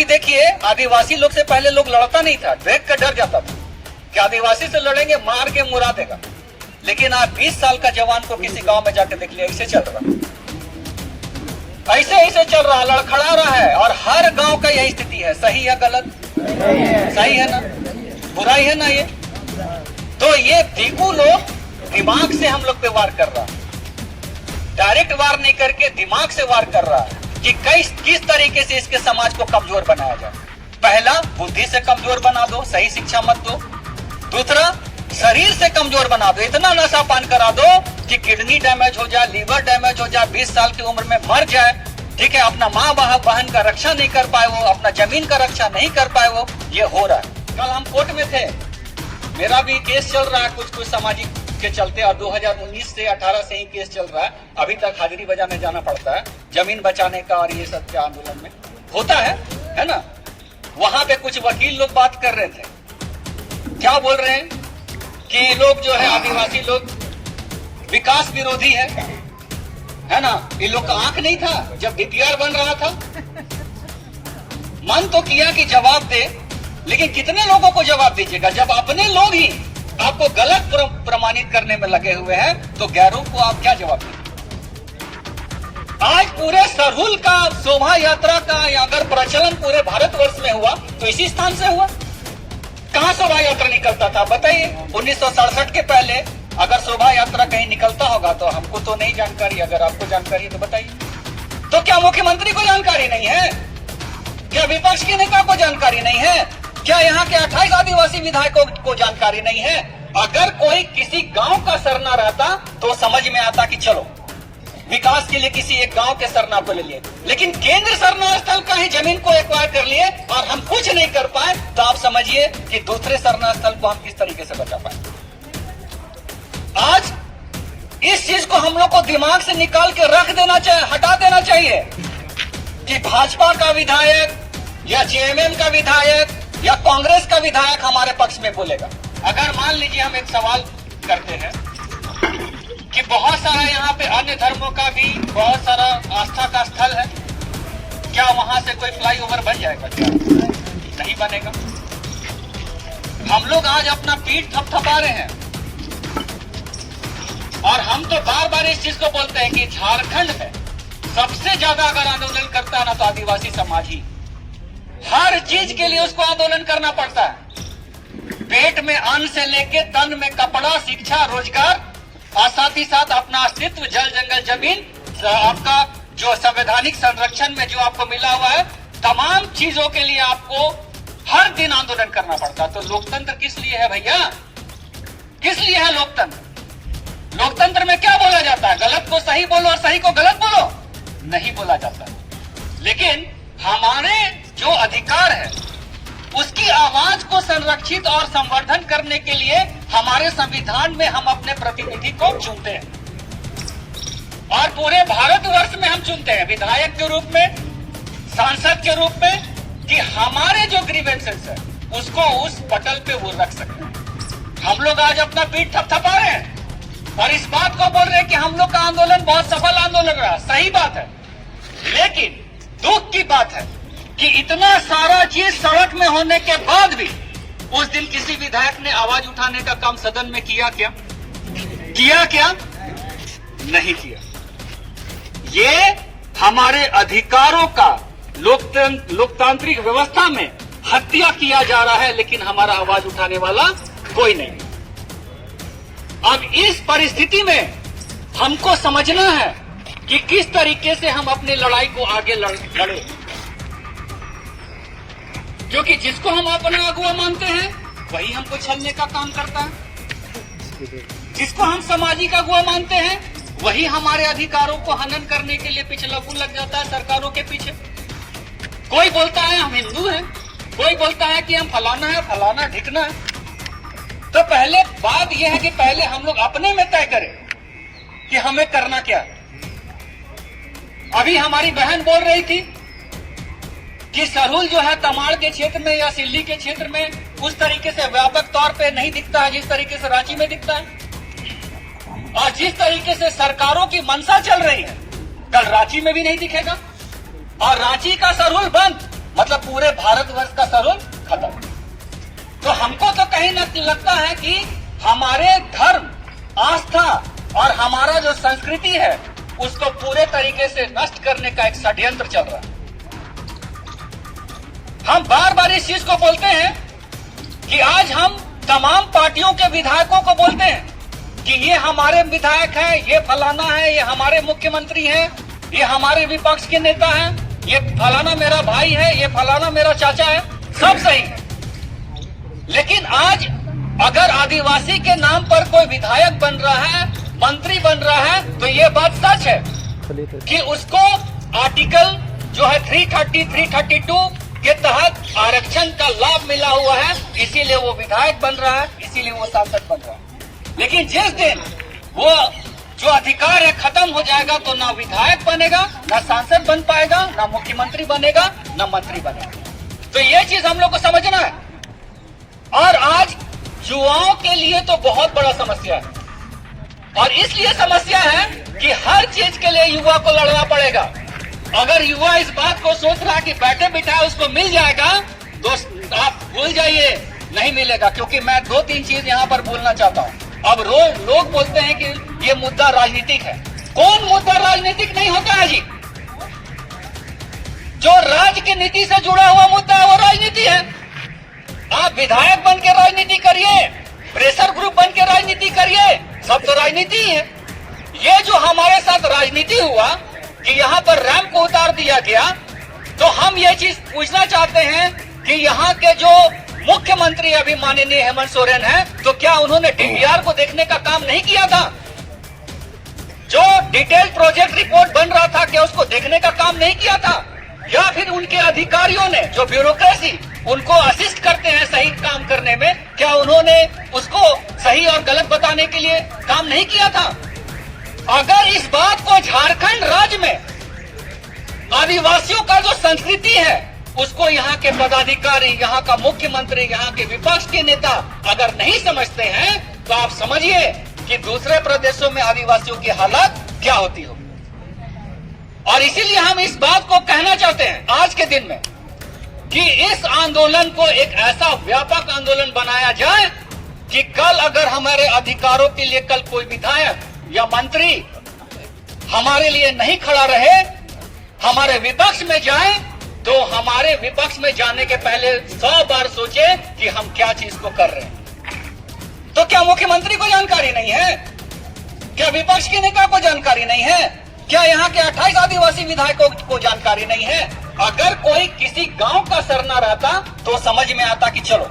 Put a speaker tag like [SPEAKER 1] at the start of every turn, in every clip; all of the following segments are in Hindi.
[SPEAKER 1] अभी देखिए, आदिवासी लोग से पहले लोग लड़ता नहीं था, देख कर डर जाता था कि आदिवासी से लड़ेंगे मार के मुरा देगा। लेकिन आज 20 साल का जवान को किसी गांव में जाकर देख लिया, ऐसे चल रहा, ऐसे चल रहा, लड़खड़ा रहा है। और हर गांव का यही स्थिति है। सही है गलत? सही है ना? बुराई है ना ये? तो ये दीकू लोग दिमाग से हम लोग पे वार कर रहा है, डायरेक्ट वार नहीं करके दिमाग से वार कर रहा है कि किस तरीके से इसके समाज को कमजोर बनाया जाए। पहला, बुद्धि से कमजोर बना दो, सही शिक्षा मत दो। दूसरा, शरीर से कमजोर बना दो, इतना नशा पान करा दो कि किडनी डैमेज हो जाए, लीवर डैमेज हो जाए, 20 साल की उम्र में मर जाए। ठीक है, अपना माँ बहन का रक्षा नहीं कर पाए वो, अपना जमीन का रक्षा नहीं कर पाए वो, ये हो रहा है। कल हम कोर्ट में थे, मेरा भी केस चल रहा है कुछ सामाजिक के चलते, और 2019 से 18 से ही केस चल रहा है। अभी तक हाजिरी बजाने जाना पड़ता है जमीन बचाने का, और ये सब के आंदोलन में होता है ना। वहां पे कुछ वकील लोग बात कर रहे थे, क्या बोल रहे हैं कि लोग जो है आदिवासी लोग विकास विरोधी है ना। ये लोग का आंख नहीं था जब डीपीआर बन रहा था? मन तो किया कि जवाब दे, लेकिन कितने लोगों को जवाब दीजिएगा जब अपने लोग ही आपको गलत प्रमाणित करने में लगे हुए हैं, तो गैरों को आप क्या जवाब देंगे? आज पूरे सरहुल का शोभा यात्रा का अगर प्रचलन पूरे भारतवर्ष में हुआ तो इसी स्थान से हुआ। कहां शोभा यात्रा निकलता था बताइए? 1967 के पहले अगर शोभा यात्रा कहीं निकलता होगा तो हमको तो नहीं जानकारी, अगर आपको जानकारी है तो बताइए। तो क्या मुख्यमंत्री को जानकारी नहीं है? क्या विपक्ष के नेता को जानकारी नहीं है? क्या यहाँ के 28 आदिवासी विधायकों को जानकारी नहीं है? अगर कोई किसी गांव का सरना रहता तो समझ में आता कि चलो विकास के लिए किसी एक गांव के सरना को ले लिए, लेकिन केंद्र सरना स्थल का ही जमीन को एक्वायर कर लिए और हम कुछ नहीं कर पाए, तो आप समझिए कि दूसरे सरना स्थल को हम किस तरीके से बचा पाए। आज इस चीज को हम लोग को दिमाग से निकाल के रख देना चाहिए, हटा देना चाहिए कि भाजपा का विधायक या जेएमएम का विधायक या कांग्रेस का विधायक हमारे पक्ष में बोलेगा। अगर मान लीजिए हम एक सवाल करते हैं कि बहुत सारा यहाँ पे अन्य धर्मों का भी बहुत सारा आस्था का स्थल है, क्या वहां से कोई फ्लाईओवर बन जाएगा? क्या नहीं बनेगा? हम लोग आज अपना पीठ थपथपा रहे हैं और हम तो बार बार इस चीज को बोलते हैं कि झारखंड में सबसे ज्यादा अगर आंदोलन करता है ना तो आदिवासी समाज ही। हर चीज के लिए उसको आंदोलन करना पड़ता है, पेट में अन्न से लेके तन में कपड़ा, शिक्षा, रोजगार, और साथ ही साथ अपना अस्तित्व, जल जंगल जमीन, आपका जो संवैधानिक संरक्षण में जो आपको मिला हुआ है, तमाम चीजों के लिए आपको हर दिन आंदोलन करना पड़ता है। तो लोकतंत्र किस लिए है भैया? किस लिए है लोकतंत्र? लोकतंत्र में क्या बोला जाता है? गलत को सही बोलो और सही को गलत बोलो? नहीं बोला जाता। लेकिन हमारे जो अधिकार है उसकी आवाज को संरक्षित और संवर्धन करने के लिए हमारे संविधान में हम अपने प्रतिनिधि को चुनते हैं, और पूरे भारतवर्ष में हम चुनते हैं विधायक के रूप में, सांसद के रूप में, कि हमारे जो ग्रीवेंसेस है उसको उस पटल पे वो रख सके। हम लोग आज अपना पीठ थपथपा रहे हैं और इस बात को बोल रहे हैं कि हम लोग का आंदोलन बहुत सफल आंदोलन रहा। सही बात है, लेकिन दुख की बात है कि इतना सारा चीज सड़क में होने के बाद भी उस दिन किसी विधायक ने आवाज उठाने का काम सदन में किया क्या? किया क्या? नहीं किया। ये हमारे अधिकारों का लोकतांत्रिक व्यवस्था में हत्या किया जा रहा है, लेकिन हमारा आवाज उठाने वाला कोई नहीं। अब इस परिस्थिति में हमको समझना है कि किस तरीके से हम अपनी लड़ाई को आगे लड़े, क्योंकि जिसको हम अपना अगुआ मानते हैं वही हमको छलने का काम करता है। जिसको हम सामाजिक अगुआ मानते हैं वही हमारे अधिकारों को हनन करने के लिए पीछे लग जाता है सरकारों के पीछे। कोई बोलता है हम हिंदू हैं, कोई बोलता है कि हम फलाना है, फलाना ढिकना है। तो पहले बात यह है कि पहले हम लोग अपने में तय करें कि हमें करना क्या है। अभी हमारी बहन बोल रही थी कि सरहुल जो है तमाड़ के क्षेत्र में या सिल्ली के क्षेत्र में उस तरीके से व्यापक तौर पे नहीं दिखता है जिस तरीके से रांची में दिखता है, और जिस तरीके से सरकारों की मंशा चल रही है कल रांची में भी नहीं दिखेगा। और रांची का सरहुल बंद मतलब पूरे भारतवर्ष का सरोल खत्म। तो हमको तो कहीं न लगता है कि हमारे धर्म, आस्था और हमारा जो संस्कृति है उसको पूरे तरीके से नष्ट करने का एक षड्यंत्र चल रहा है। हम बार बार इस चीज को बोलते हैं कि आज हम तमाम पार्टियों के विधायकों को बोलते हैं कि ये हमारे विधायक हैं, ये फलाना है, ये हमारे मुख्यमंत्री हैं, ये हमारे विपक्ष के नेता हैं, ये फलाना मेरा भाई है, ये फलाना मेरा चाचा है, सब सही है। लेकिन आज अगर आदिवासी के नाम पर कोई विधायक बन रहा है, मंत्री बन रहा है, तो ये बात सच है कि उसको आर्टिकल जो है 330, 332 के तहत आरक्षण का लाभ मिला हुआ है, इसीलिए वो विधायक बन रहा है, इसीलिए वो सांसद बन रहा है। लेकिन जिस दिन वो जो अधिकार है खत्म हो जाएगा तो ना विधायक बनेगा, ना सांसद बन पाएगा, ना मुख्यमंत्री बनेगा, ना मंत्री बनेगा। तो ये चीज हम लोग को समझना है। और आज युवाओं के लिए तो बहुत बड़ा समस्या है, और इसलिए समस्या है कि हर चीज के लिए युवा को लड़ना पड़ेगा। अगर युवा इस बात को सोच रहा है कि बैठे बिठाए उसको मिल जाएगा, तो आप भूल जाइए, नहीं मिलेगा। क्योंकि मैं 2-3 चीज यहाँ पर बोलना चाहता हूँ। अब रोज लोग बोलते हैं कि ये मुद्दा राजनीतिक है। कौन मुद्दा राजनीतिक नहीं होता है जी? जो राज्य की नीति से जुड़ा हुआ मुद्दा है वो राजनीति है। आप विधायक बन के राजनीति करिए, प्रेशर ग्रुप बन के राजनीति करिए, सब तो राजनीति ही है। ये जो हमारे साथ राजनीति हुआ कि यहाँ पर रैंप को उतार दिया गया, तो हम ये चीज पूछना चाहते हैं कि यहाँ के जो मुख्यमंत्री अभी माननीय हेमंत सोरेन है, तो क्या उन्होंने डीपीआर को देखने का काम नहीं किया था? जो डिटेल प्रोजेक्ट रिपोर्ट बन रहा था, क्या उसको देखने का काम नहीं किया था? या फिर उनके अधिकारियों ने, जो ब्यूरोक्रेसी उनको असिस्ट करते हैं सही काम करने में, क्या उन्होंने उसको सही और गलत बताने के लिए काम नहीं किया था? अगर इस बात को झारखंड राज्य में आदिवासियों का जो संस्कृति है उसको यहाँ के पदाधिकारी, यहाँ का मुख्यमंत्री, यहाँ के विपक्ष के नेता अगर नहीं समझते हैं, तो आप समझिए कि दूसरे प्रदेशों में आदिवासियों की हालत क्या होती होगी। और इसीलिए हम इस बात को कहना चाहते हैं आज के दिन में कि इस आंदोलन को एक ऐसा व्यापक आंदोलन बनाया जाए कि कल अगर हमारे अधिकारों के लिए कल कोई विधायक या मंत्री हमारे लिए नहीं खड़ा रहे, हमारे विपक्ष में जाए, तो हमारे विपक्ष में जाने के पहले 100 बार सोचे कि हम क्या चीज को कर रहे हैं। तो क्या मुख्यमंत्री को जानकारी नहीं है? क्या विपक्ष के नेता को जानकारी नहीं है? क्या यहाँ के 28 आदिवासी विधायकों को जानकारी नहीं है? अगर कोई किसी गांव का सरना रहता तो समझ में आता कि चलो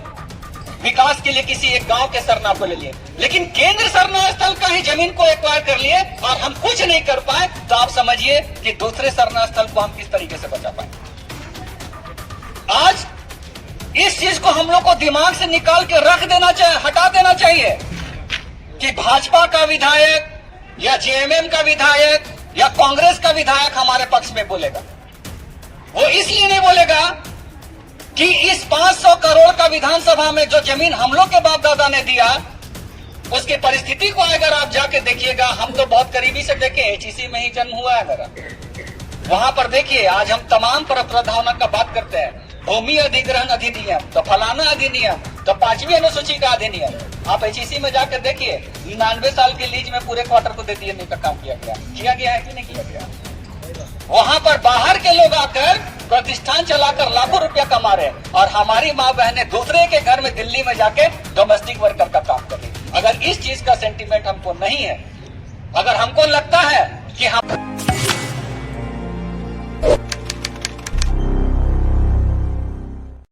[SPEAKER 1] विकास के लिए किसी एक गांव के सरना को ले लिए, लेकिन केंद्र सरना स्थल का ही जमीन को एक्वायर कर लिए और हम कुछ नहीं कर पाए, तो आप समझिए कि दूसरे सरना स्थल को हम किस तरीके से बचा पाए। आज इस चीज को हम लोग को दिमाग से निकाल के रख देना चाहिए, हटा देना चाहिए कि भाजपा का विधायक या जेएमएम का विधायक या कांग्रेस का विधायक हमारे पक्ष में बोलेगा। वो इसलिए नहीं बोलेगा कि इस 500 करोड़ का विधानसभा में जो जमीन हम लोग के बाप दादा ने दिया, उसकी परिस्थिति को अगर आप जाके देखिएगा, हम तो बहुत करीबी से देखे, एचईसी में ही जन्म हुआ है मेरा। वहां पर देखिए, आज हम तमाम प्रावधानों का बात करते हैं, भूमि अधिग्रहण अधिनियम, तो फलाना अधिनियम, तो 5वीं अनुसूची का अधिनियम। आप एचईसी में जाकर देखिए, 99 साल के लीज में पूरे क्वार्टर को दे दिए का काम किया गया है कि नहीं किया गया? वहां पर बाहर के लोग आकर प्रतिष्ठान चलाकर लाखों रुपया कमा रहे हैं, और हमारी माँ बहनें दूसरे के घर में दिल्ली में जाके डोमेस्टिक वर्कर का काम कर रही है। अगर इस चीज का सेंटीमेंट हमको नहीं है, अगर हमको लगता है